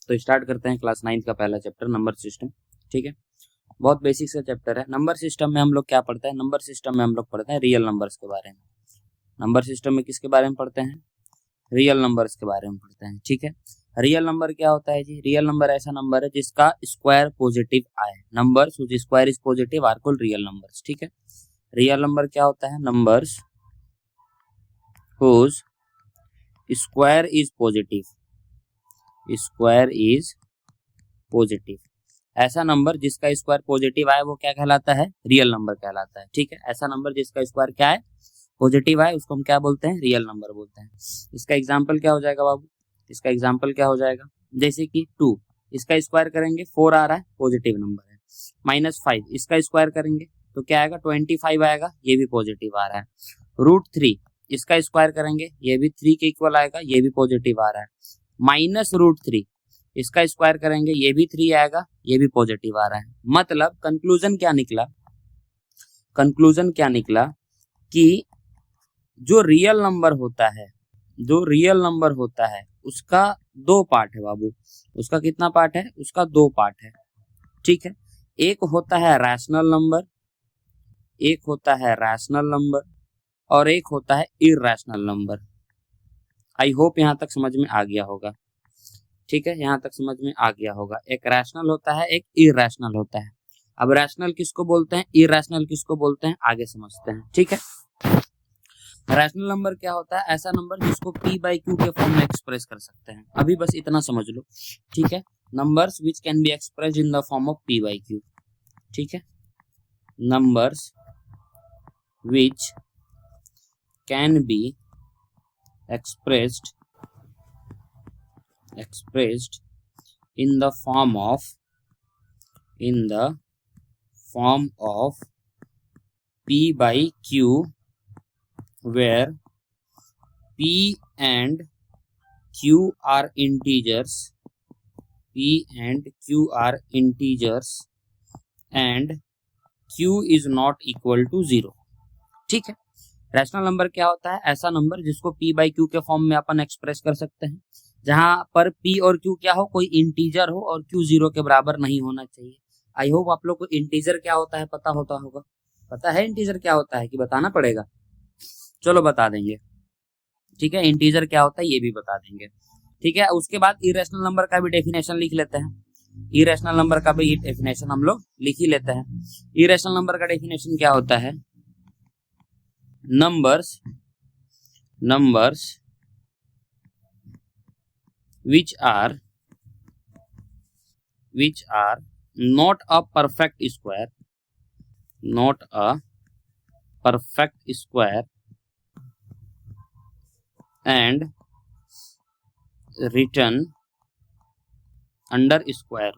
तो स्टार्ट करते हैं क्लास 9 का पहला चैप्टर नंबर सिस्टम। ठीक है, बहुत बेसिक सा चैप्टर है। नंबर सिस्टम में हम लोग क्या पढ़ते हैं? नंबर सिस्टम में हम लोग पढ़ते हैं रियल नंबर्स के बारे में। नंबर सिस्टम में किसके बारे में पढ़ते हैं? रियल नंबर्स के बारे में पढ़ते हैं। ठीक है, रियल नंबर क्या होता है जी? रियल नंबर ऐसा नंबर है जिसका स्क्वायर पॉजिटिव आए। Numbers which square is positive are called real numbers. ठीक है, रियल नंबर क्या होता है? Numbers whose square is positive, square is positive. ऐसा नंबर जिसका स्क्वायर पॉजिटिव आए वो क्या कहलाता है? रियल नंबर कहलाता है। ठीक है, ऐसा नंबर जिसका स्क्वायर क्या है? पॉजिटिव आए, उसको हम क्या बोलते हैं? रियल नंबर बोलते हैं। इसका एग्जांपल क्या हो जाएगा बाबू? इसका एग्जांपल क्या हो जाएगा? जैसे कि 2, इसका स्क्वायर करेंगे 4 आ रहा है, पॉजिटिव नंबर है। -5, इसका स्क्वायर करेंगे तो क्या आएगा? 25 आएगा, ये भी पॉजिटिव आ रहा है। √3, इसका स्क्वायर करेंगे, ये भी 3 के इक्वल आएगा, ये भी पॉजिटिव आ रहा है। -√3, इसका स्क्वायर करेंगे, ये भी 3 आएगा, ये भी पॉजिटिव आ रहा है। मतलब कंक्लूजन क्या निकला? कंक्लूजन क्या निकला कि जो रियल नंबर होता है, जो रियल नंबर होता है उसका 2 पार्ट है बाबू। उसका कितना पार्ट है? उसका 2 पार्ट है। ठीक है, एक होता है रैशनल नंबर, एक होता है रैशनल नंबर और एक होता है इरैशनल नंबर। आई होप यहाँ तक समझ में आ गया होगा। ठीक है, यहाँ तक समझ में आ गया होगा। एक रैशनल होता है, एक इरैशनल होता है। अब रैशनल किसको बोलते हैं, इरैशनल किसको बोलते हैं, आगे समझते हैं। ठीक है, रैशनल नंबर क्या होता है? ऐसा नंबर जिसको p/q के फॉर्म में एक्सप्रेस कर सकते हैं। अभी बस इतना समझ लो। ठीक है, numbers which can be expressed in the form of p/q। ठीक है, numbers which can be expressed in the form of p/q, where p and q are integers, and q is not equal to 0। ठीक है, rational number क्या होता है? ऐसा number जिसको p/q के फॉर्म में अपन एक्सप्रेस कर सकते हैं, जहां पर p और q क्या हो? कोई इंटीजर हो और q 0 के बराबर नहीं होना चाहिए। आई होप आप लोग को इंटीजर क्या होता है पता होता होगा। पता है इंटीजर क्या होता है कि बताना पड़ेगा? चलो बता देंगे। ठीक है, इंटीजर क्या होता है ये भी बता देंगे। ठीक है, उसके बाद इरेशनल नंबर का भी डेफिनेशन लिख लेते हैं। इरेशनल नंबर का भी डेफिनेशन हम लोग लिख ही लेते हैं। इरेशनल नंबर का डेफिनेशन क्या होता है? numbers which are not a perfect square, and written under square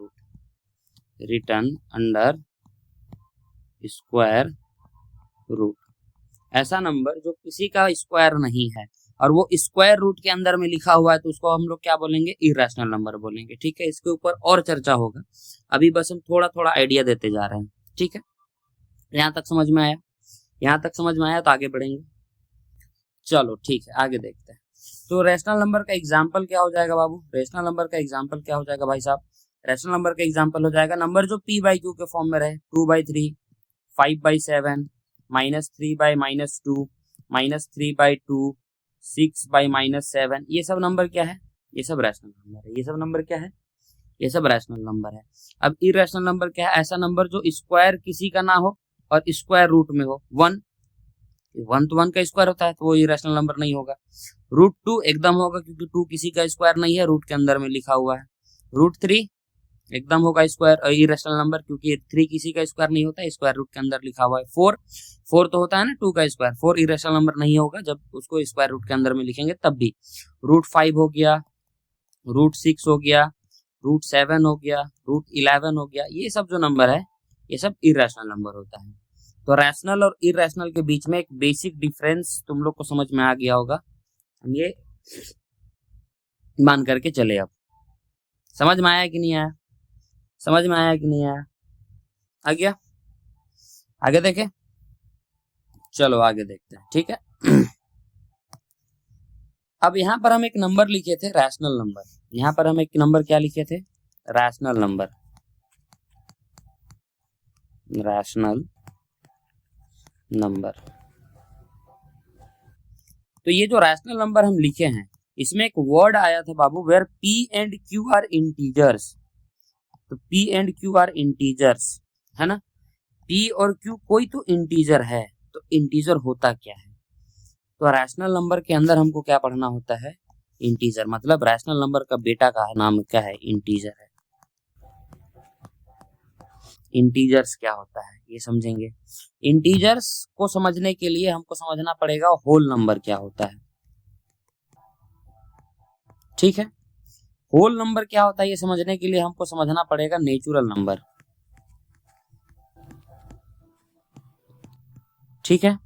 root। ऐसा नंबर जो किसी का स्क्वायर नहीं है और वो स्क्वायर रूट के अंदर में लिखा हुआ है तो उसको हम लोग क्या बोलेंगे? इरैशनल नंबर बोलेंगे। ठीक है, इसके ऊपर और चर्चा होगा, अभी बस हम थोड़ा थोड़ा आइडिया देते जा रहे हैं। ठीक है, यहाँ तक समझ में आया? यहाँ तक समझ में आया तो आगे बढ़ेंगे। चलो ठीक है, आगे देखते हैं। तो रैशनल नंबर का एग्जाम्पल क्या हो जाएगा बाबू? रैशनल नंबर का एग्जाम्पल क्या हो जाएगा भाई साहब? रैशनल नंबर का एग्जाम्पल हो जाएगा नंबर जो p/q के फॉर्म में रहे। 2/3, 5/7, -3/-2, -3/2, 6/-7, ये सब नंबर क्या है? ये सब रैशनल नंबर है। ये सब नंबर क्या है? ये सब रैशनल नंबर है। अब इरैशनल नंबर क्या है? ऐसा नंबर जो स्क्वायर किसी का ना हो और स्क्वायर रूट में हो। 1 तो 1 का स्क्वायर होता है तो वो इरैशनल नंबर नहीं होगा। √2 एकदम होगा क्योंकि 2 किसी का स्क्वायर नहीं है, रूट के अंदर में लिखा हुआ है। √3 एकदम होगा स्क्वायर इरैशनल नंबर क्योंकि 3 किसी का स्क्वायर नहीं होता, स्क्वायर रूट के अंदर लिखा हुआ है। 4 तो होता है ना 2 का स्क्वायर, 4 इरैशनल नंबर नहीं होगा जब उसको स्क्वायर रूट के अंदर में लिखेंगे तब भी। √5 हो गया, √6 हो गया, √7 हो गया, √11 हो गया, ये सब जो नंबर है ये सब इरैशनल नंबर होता है। तो रैशनल और इरैशनल के बीच में एक बेसिक डिफरेंस तुम लोग को समझ में आ गया होगा, हम ये मान करके चले। अब समझ में आया कि नहीं आया? समझ में आया कि नहीं आया? आ गया? आगे देखें, चलो आगे देखते हैं। ठीक है, अब यहाँ पर हम एक नंबर लिखे थे रैशनल नंबर, यहाँ पर हम एक नंबर क्या लिखे थे, रैशनल नंबर, रैशनल नंबर। तो ये जो रैशनल नंबर हम लिखे हैं इसमें एक वर्ड आया था बाबू, where P and Q are integers. तो P and Q are integers है ना, P और Q कोई तो इंटीजर है, तो इंटीजर होता क्या है, तो रैशनल नंबर के अंदर हमको क्या पढ़ना होता है, इंटीजर, मतलब रैशनल नंबर का बेटा का नाम क्या है, इंटीजर है। इंटीजर्स क्या होता है ये समझेंगे। इंटीजर्स को समझने के लिए हमको समझना पड़ेगा होल नंबर क्या होता है, ठीक है। होल नंबर क्या होता है ये समझने के लिए हमको समझना पड़ेगा नेचुरल नंबर, ठीक है।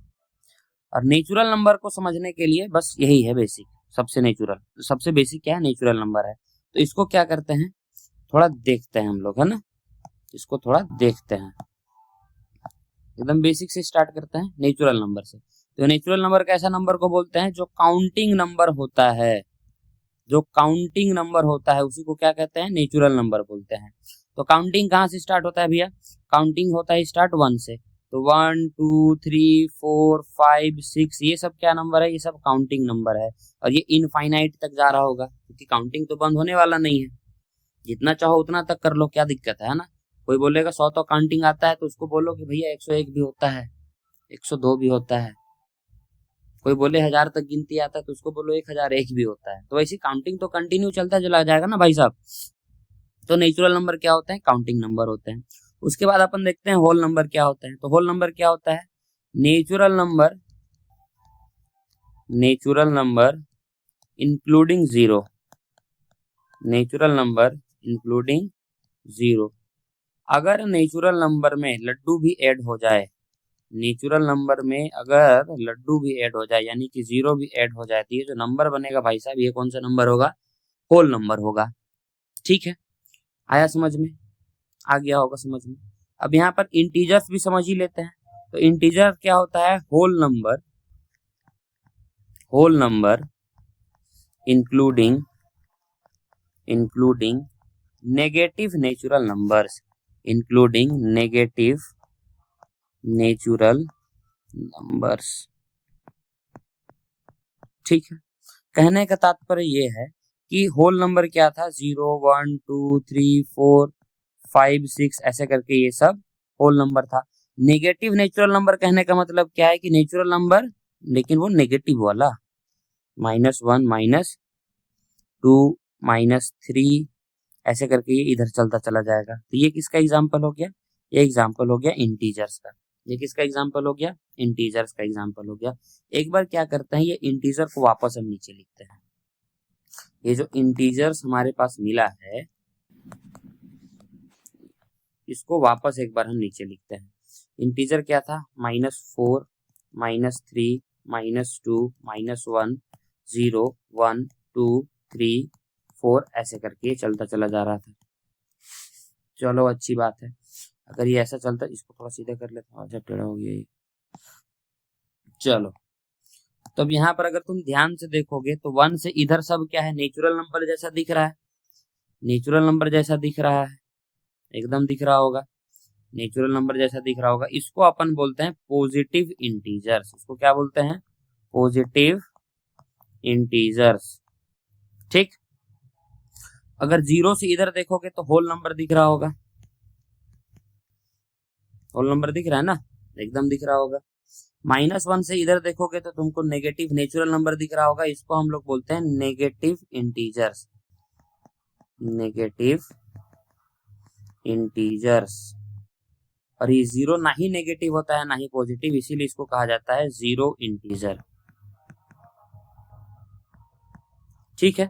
और नेचुरल नंबर को समझने के लिए बस यही है बेसिक, सबसे नेचुरल, सबसे बेसिक क्या है, नेचुरल नंबर है। तो इसको क्या करते हैं, थोड़ा देखते हैं हम लोग, है ना, इसको थोड़ा देखते हैं, एकदम बेसिक से स्टार्ट करते हैं नेचुरल नंबर से। तो नेचुरल नंबर कैसा नंबर को बोलते हैं, जो काउंटिंग नंबर होता है, जो काउंटिंग नंबर होता है उसी को क्या कहते हैं, नेचुरल नंबर बोलते हैं। तो काउंटिंग कहाँ से स्टार्ट होता है भैया, काउंटिंग होता है स्टार्ट 1 से। तो 1 2 3 4 5 6 ये सब क्या नंबर है, ये सब काउंटिंग नंबर है। और ये इनफाइनाइट तक जा रहा होगा क्योंकि काउंटिंग तो बंद होने वाला नहीं है, जितना चाहो उतना तक कर लो, क्या दिक्कत है ना। कोई बोलेगा 100 तो काउंटिंग आता है, तो उसको बोलो कि भैया 101 भी होता है, 102 भी होता है। कोई बोले 1000 तक गिनती आता है, तो उसको बोलो 1001 भी होता है। तो वैसे काउंटिंग तो कंटिन्यू चलता चला जाएगा ना भाई साहब। तो नेचुरल नंबर क्या होते हैं, काउंटिंग नंबर होते हैं। उसके बाद अपन देखते हैं होल नंबर क्या होते हैं। तो होल नंबर क्या होता है, natural number, natural number including zero, natural number including zero. अगर नेचुरल नंबर में लड्डू भी ऐड हो जाए, नेचुरल नंबर में अगर लड्डू भी ऐड हो जाए यानी कि जीरो भी ऐड हो जाए, तो ये जो नंबर बनेगा भाई साहब ये कौन सा नंबर होगा, होल नंबर होगा, ठीक है। आया समझ में, आ गया होगा समझ में। अब यहाँ पर इंटीजर्स भी समझ ही लेते हैं। तो इंटीजर क्या होता है, whole number, whole number including, including negative natural numbers, including negative natural numbers, ठीक है। कहने का तात्पर्य ये है कि होल नंबर क्या था, 0 1 2 3 4 5 6 ऐसे करके ये सब होल नंबर था। नेगेटिव नेचुरल नंबर कहने का मतलब क्या है कि नेचुरल नंबर लेकिन वो नेगेटिव वाला, -1 -2 -3 ऐसे करके ये इधर चलता चला जाएगा। तो ये किसका एग्जाम्पल हो गया, ये एग्जाम्पल हो गया इंटीजर्स का। ये किसका एग्जाम्पल हो गया, इंटीजर्स का एग्जाम्पल हो गया। एक बार क्या करते हैं, ये इंटीजर को वापस हम नीचे लिखते हैं। ये जो इंटीजर्स हमारे पास मिला है इसको वापस एक बार हम नीचे लिखते हैं। इंटीजर क्या था, -4 -3 -2 -1 0 1 2 3 4 ऐसे करके चलता चला जा रहा था। चलो अच्छी बात है, अगर ये ऐसा चलता, इसको थोड़ा सीधा कर लेता हूँ, जब टेढ़ा हो गया ये। चलो तो अब यहाँ पर अगर तुम ध्यान से देखोगे तो 1 से इधर सब क्या है, नेचुरल नंबर जैसा दिख रहा है, नेचुरल नंबर जैसा दिख रहा है, एकदम दिख रहा होगा, नेचुरल नंबर जैसा दिख रहा होगा। इसको अपन बोलते हैं पॉजिटिव इंटीजर्स। इसको क्या बोलते हैं, पॉजिटिव इंटीजर्स, ठीक। अगर 0 से इधर देखोगे तो होल नंबर दिख रहा होगा, होल नंबर दिख रहा है ना, एकदम दिख रहा होगा। -1 से इधर देखोगे तो तुमको नेगेटिव नेचुरल नंबर दिख रहा होगा, इसको हम लोग बोलते हैं नेगेटिव इंटीजर्स, नेगेटिव इंटीजर्स। और ये 0 ना ही नेगेटिव होता है ना ही पॉजिटिव, इसीलिए इसको कहा जाता है जीरो इंटीजर, ठीक है।